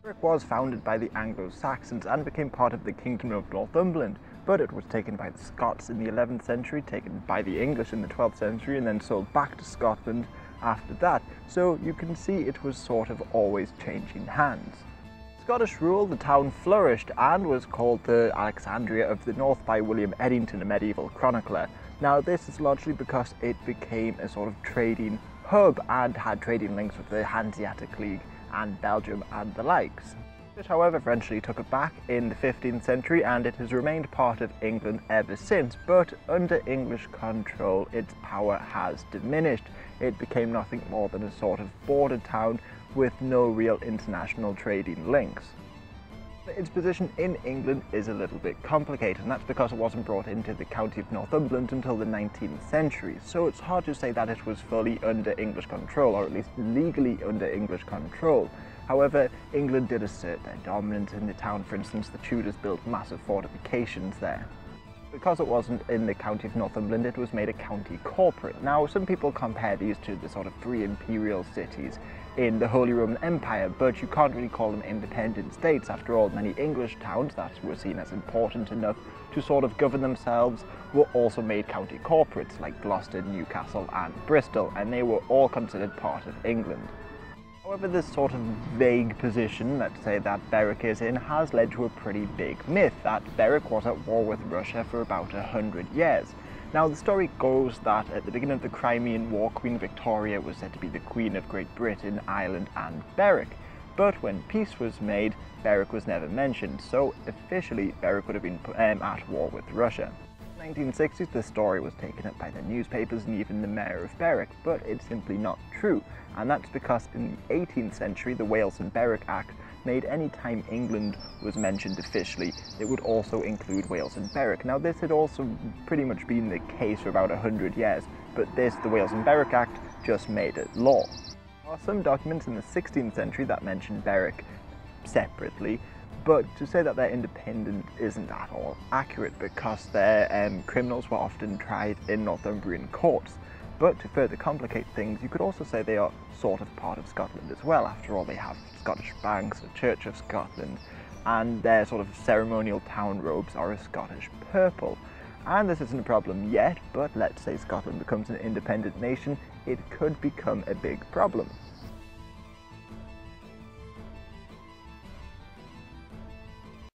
Berwick was founded by the Anglo-Saxons and became part of the Kingdom of Northumberland, but it was taken by the Scots in the 11th century, taken by the English in the 12th century, and then sold back to Scotland after that. So you can see it was sort of always changing hands. Scottish rule, the town flourished and was called the Alexandria of the North by William Eddington, a medieval chronicler. Now this is largely because it became a sort of trading hub and had trading links with the Hanseatic League and Belgium and the likes. Which however eventually took it back in the 15th century, and it has remained part of England ever since, but under English control its power has diminished. It became nothing more than a sort of border town with no real international trading links. Its position in England is a little bit complicated, and that's because it wasn't brought into the county of Northumberland until the 19th century, so it's hard to say that it was fully under English control, or at least legally under English control. However, England did assert their dominance in the town. For instance, the Tudors built massive fortifications there. Because it wasn't in the county of Northumberland, it was made a county corporate. Now, some people compare these to the sort of three imperial cities in the Holy Roman Empire, but you can't really call them independent states. After all, many English towns that were seen as important enough to sort of govern themselves were also made county corporates, like Gloucester, Newcastle and Bristol, and they were all considered part of England. However, this sort of vague position, let's say, that Berwick is in has led to a pretty big myth that Berwick was at war with Russia for about 100 years. Now, the story goes that at the beginning of the Crimean War, Queen Victoria was said to be the Queen of Great Britain, Ireland and Berwick. But when peace was made, Berwick was never mentioned, so officially Berwick would have been at war with Russia. In the 1960s, the story was taken up by the newspapers and even the mayor of Berwick, but it's simply not true. And that's because in the 18th century, the Wales and Berwick Act made any time England was mentioned officially, it would also include Wales and Berwick. Now this had also pretty much been the case for about 100 years, but the Wales and Berwick Act, just made it law. There are some documents in the 16th century that mention Berwick separately, but to say that they're independent isn't at all accurate, because their criminals were often tried in Northumbrian courts. But to further complicate things, you could also say they are sort of part of Scotland as well. After all, they have Scottish banks, a Church of Scotland, and their sort of ceremonial town robes are a Scottish purple. And this isn't a problem yet, but let's say Scotland becomes an independent nation, it could become a big problem.